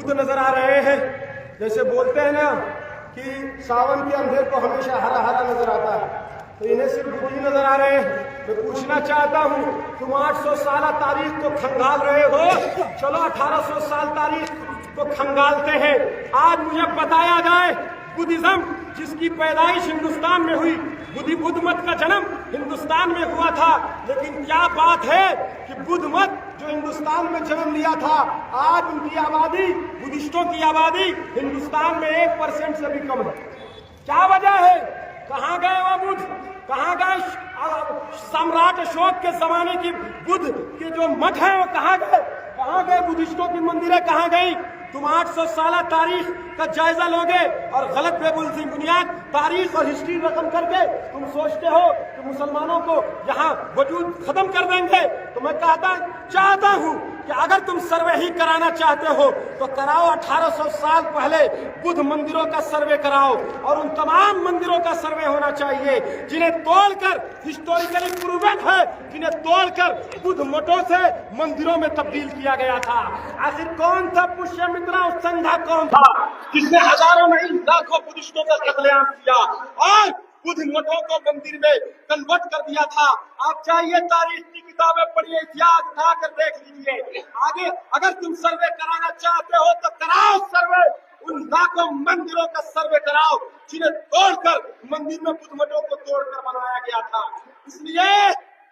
بدھ نظر آ رہے ہیں. جیسے بولتے ہیں نا کہ ساون کے اندھیر کو ہمیشہ ہرا ہرا نظر آتا ہے, تو انہیں صرف بدھ ہی نظر آ رہے ہیں. میں پوچھنا چاہتا ہوں, تم 800 سالہ تاریخ کو کھنگال رہے ہو, چلو 1800 سال تاریخ کو کھنگالتے ہیں. آج مجھے بتایا جائے بدھزم جس کی پیدائش ہندوستان میں ہوئی, بدھ مت کا جنم ہندوستان میں ہوا تھا, لیکن کیا بات ہے کہ بدھ مت جو ہندوستان میں جنم لیا تھا, آج ان کی آبادی, بدھسٹوں کی آبادی ہندوستان میں 1% سے بھی کم ہے. کیا وجہ ہے؟ کہاں گئے وہ بدھ؟ کہاں گئے سامراٹ اشوک کے زمانے کی بدھ کے جو مٹھ ہیں وہ کہاں گئے؟ کہاں گئے بدھسٹوں کی مندریں کہاں گئی؟ تم 800 سالہ تاریخ کا جائزہ لوگے اور غلط بے بنیاد تاریخ اور ہسٹری رقم کر کے تم سوچتے ہو کہ مسلمانوں کو یہاں وجود ختم کر دیں گے. تو میں چاہتا ہوں کہ اگر تم سروے ہی کرانا چاہتے ہو تو کراؤ, 1800 سال پہلے بدھ مندروں کا سروے کراؤ, اور ان تمام مندروں کا سروے ہونا چاہیے جنہیں توڑ کر ہسٹوریکلی پروون ہے, جنہیں توڑ کر بدھ مٹوں سے مندروں میں تبدیل کیا گیا تھا. آخر کون تھا پشیہ مترا سنگھا؟ کون تھا جس نے ہزاروں نہیں لاکھوں بدھسٹوں کا قتل عام کیا اور بدھ مٹوں کو مندر میں کنورٹ کر دیا تھا؟ آپ چاہیے تاریخ کی کتابیں پڑھیے, اتہاس اٹھا کر دیکھ لیجیے. آگے اگر تم سروے کرانا چاہتے ہو تو کراؤ سروے, ان لاکھوں مندروں کا سروے کراؤ جنہیں توڑ کر مندر میں بدھ مٹوں کو توڑ کر بنایا گیا تھا. اس لیے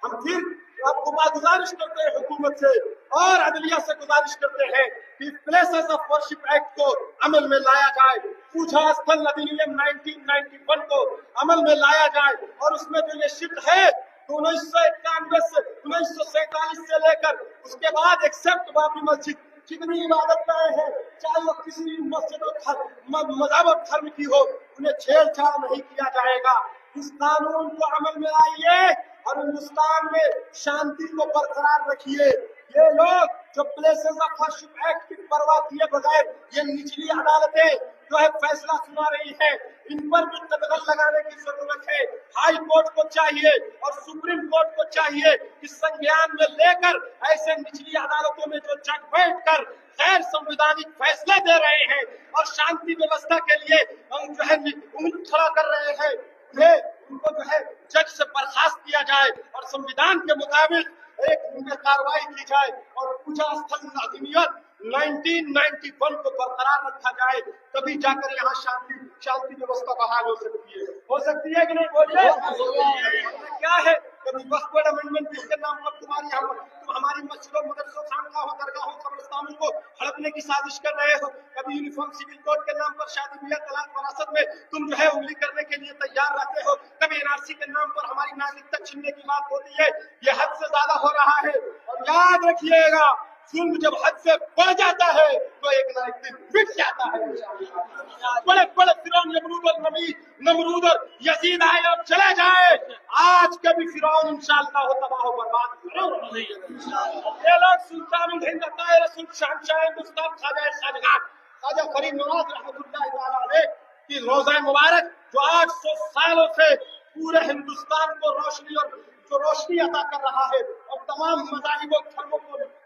ہم پھر آپ کو گزارش کرتے ہیں حکومت سے اور عدلیہ سے گزارش کرتے ہیں کہ پلیسز آف ورشپ ایکٹ کو عمل میں لایا جائے, پوجا استھل ادھینیم 1991 کو عمل میں لایا جائے, اور اس میں جو یہ شفٹ ہے 1991 سے 1947 سے لے کر اس کے بعد ایکسپٹ بابری مسجد جتنی عبادت گاہیں ہیں, چاہے وہ کسی بھی مسجد مذہب اور دھرم کی ہو, انہیں چھیڑ چھاڑ نہیں کیا جائے گا. اس قانون کو عمل میں لائیے اور ہندوستان میں شانتی کو برقرار رکھیے. یہ لوگ جو پلیسز آف ورشپ ایکٹ کی پرواہ کیے بغیر یہ نچلی عدالتیں جو ہے فیصلہ سنا رہی ہیں, ان پر بھی قدغن لگانے کی ضرورت ہے. ہائی کورٹ کو چاہیے اور سپریم کورٹ کو چاہیے کہ سنجیان میں لے کر ایسے نچلی عدالتوں میں جو جج بیٹھ کر غیر سنویدھانک فیصلے دے رہے ہیں اور شانتی ویوستھا کے لیے ہم جو ہے انگلی کھڑا کر رہے ہیں, ان کو جو ہے جج سے برخاست کیا جائے اور سنویدھان کے مطابق ایک کارروائی کی جائے اور پوجا استھل ادھینیم 1991 کو برقرار رکھا جائے, تبھی جا کر یہاں شانتی ویوستھا بحال ہو سکتی ہے کہ نہیں؟ بولیے کیا ہے؟ کبھی وقف امنڈمنٹ جس کے نام پر تم ہماری مسجدوں, مدرسوں, خانقاہوں, درگاہوں, قبرستانوں کو ہڑپنے کی سازش کر رہے ہو. کبھی یونیفارم سول کوڈ کے نام پر شادی بیاہ, طلاق, وراثت میں تم جو ہے انگلی کرنے کے لیے تیار رہتے ہو. کبھی NRC کے نام پر ہماری ناگرکتا چھیننے کی بات ہوتی ہے. یہ حد سے زیادہ ہو رہا ہے, اور یاد رکھیے گا ظلم جب حد سے بڑھ جاتا ہے تو ایک نہ ایک دن پھٹ جاتا ہے. بڑے بڑے فرعون نمرود اور یزید آئے اور چلے جائے, آج کے بھی فرعون انشاءاللہ تباہ و برباد ضرور نہیں. یہ لوگ سلطان الہند عطائے رسول شہنشاہ ہندوستان خواجہ فرید نواز رحمۃ اللہ تعالی علیہ کی روزہ مبارک جو 800 سالوں سے پورے ہندوستان کو روشنی عطا کر رہا ہے, اور تمام مذاہب و دھرموں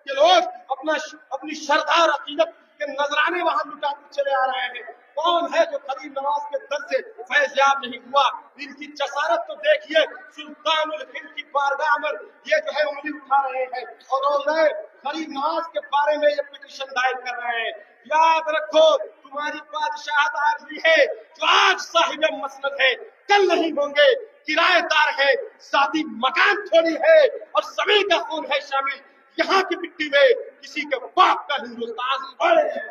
کے لوگ اپنی شردا اور عقیدت کے نذرانے وہاں لٹاتے چلے آ رہے ہیں. کون ہے جو فرید نواز کے در سے فیض یاب نہیں ہوا؟ ان کی جسارت تو دیکھیے, سلطان الہند کی بارگاہ میں یہ جو ہے انگلی اٹھا رہے ہیں اور روزہ فرید نواز کے بارے میں یہ پٹیشن دائر کر رہے ہیں. یاد رکھو تمہاری بادشاہت عارضی ہے, جو آج صاحب مسند ہے کل نہیں ہوں گے, کرایہ دار ہے, ذاتی مکان تھوڑی ہے, اور زمین کا خون ہے شامل. یہاں کی مٹی میں کسی کے باپ کا ہندوستان بڑے ہے.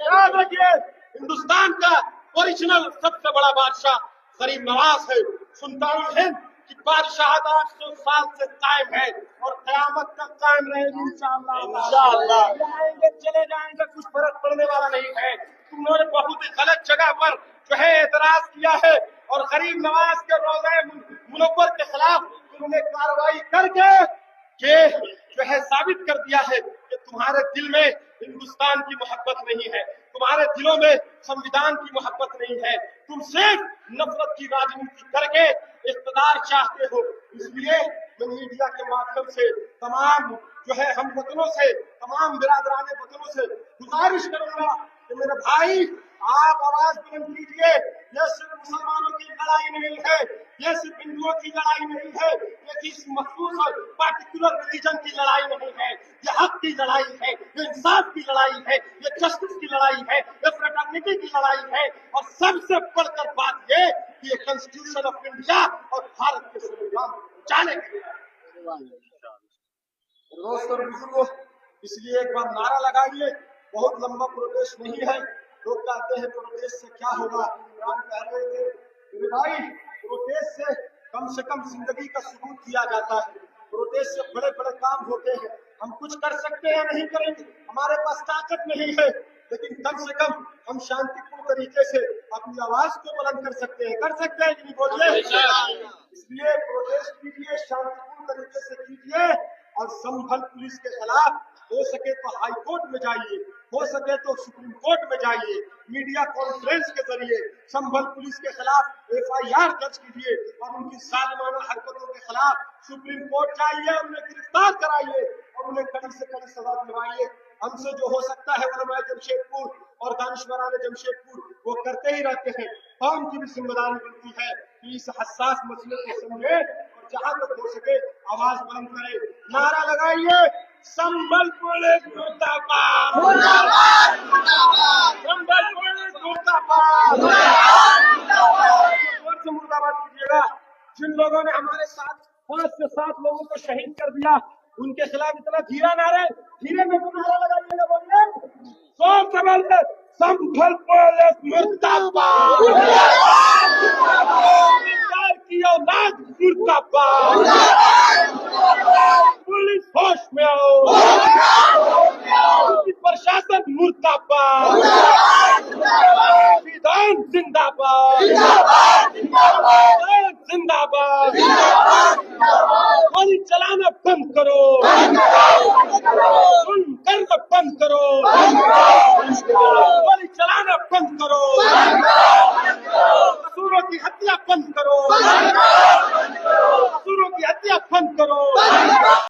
یاد رکھیے ہندوستان کا اوریجنل سب سے بڑا بادشاہ فرید نواز ہے. سلطان الہند کی بادشاہت 800 سال سے قائم ہے اور قیامت تک قائم رہے گی انشاءاللہ. آئیں گے چلے جائیں گے, کچھ فرق پڑنے والا نہیں ہے. انہوں نے بہت ہی غلط جگہ پر جو ہے اعتراض کیا ہے, اور غریب نواز کے روزہ منور کے خلاف انہوں نے کارروائی کر کے جو ہے ثابت کر دیا ہے کہ تمہارے دل میں ہندوستان کی محبت نہیں ہے, تمہارے دلوں میں سنویدھان کی محبت نہیں ہے, تم صرف نفرت کی راجنیتی کر کے اقتدار چاہتے ہو. اس لیے میں میڈیا کے مادھیم سے تمام جو ہے ہم وطنوں سے, تمام برادران وطنوں سے گزارش کروں گا کہ میرے بھائی آپ آواز بلند کیجیے. یہ صرف مسلمانوں کی لڑائی نہیں ہے, یہ صرف ہندوؤں کی لڑائی نہیں ہے, یہ کسی مخصوص اور پارٹیکولر ریلیجن کی لڑائی نہیں ہے. یہ حق کی لڑائی ہے, یہ انصاف کی لڑائی ہے, یہ جسٹس کی لڑائی ہے, یہ فریٹرنیٹی کی لڑائی ہے. اور سب سے بڑھ کر بات یہ کہ یہ کانسٹیٹیوشن آف انڈیا اور بھارت کے سنویدھان جانے کے لیے. دوستوں اور بزرگوں, اس لیے ایک بار نعرہ لگائیے. بہت لمبا پروٹیسٹ نہیں ہے. لوگ کہتے ہیں پروٹیسٹ سے کیا ہوگا. عمران کہہ رہے تھے میرے بھائی پروٹیسٹ سے کم زندگی کا ثبوت کیا جاتا ہے. پروٹیسٹ سے بڑے بڑے کام ہوتے ہیں. ہم کچھ کر سکتے ہیں نہیں کریں گے, ہمارے پاس طاقت نہیں ہے, لیکن کم سے کم ہم شانتی پورن طریقے سے اپنی آواز کو بلند کر سکتے ہیں. کر سکتے ہیں کہ نہیں بولیے. اس لیے پروٹیسٹ کیجیے, شانتی پورن طریقے سے کیجیے. اور سنبھل پولیس کے خلاف ہو سکے تو ہائی کورٹ میں جائیے, ہو سکے تو سپریم کورٹ میں جائیے. میڈیا کانفرنس کے ذریعے سنبھل پولیس کے خلاف FIR درج کیجیے اور ان کی ظالمانہ حرکتوں کے خلاف سپریم کورٹ جائیے, انہیں گرفتار کرائیے اور انہیں کڑی سے کڑی سزا دلوائیے. ہم سے جو ہو سکتا ہے علماء جمشید پور اور دانشوران جمشید پور وہ کرتے ہی رہتے ہیں. قوم کی بھی ذمہ داری بنتی ہے کہ اس حساس مسئلے کو سمجھے اور جہاں تک ہو سکے آواز بلند کرے. نعرہ لگائیے, سنبھل پولیس مردا باد, سنبھل پولیس مردا باد, زور سے مردا باد کیجیے گا. جن لوگوں نے ہمارے ساتھ 5 سے 7 لوگوں کو شہید کر دیا ان کے خلاف اتنا دھیرا نعرے, دھیرے میں تو نعرہ لگائیے گا. بولیے زور سے بولیے, سنبھل پولیس مردا باد, سرکار کی اولاد مردا باد, پولیس ہوش میں آؤ, پرشاسن مردا باد, سنویدھان زندہ باد, زندہ باد.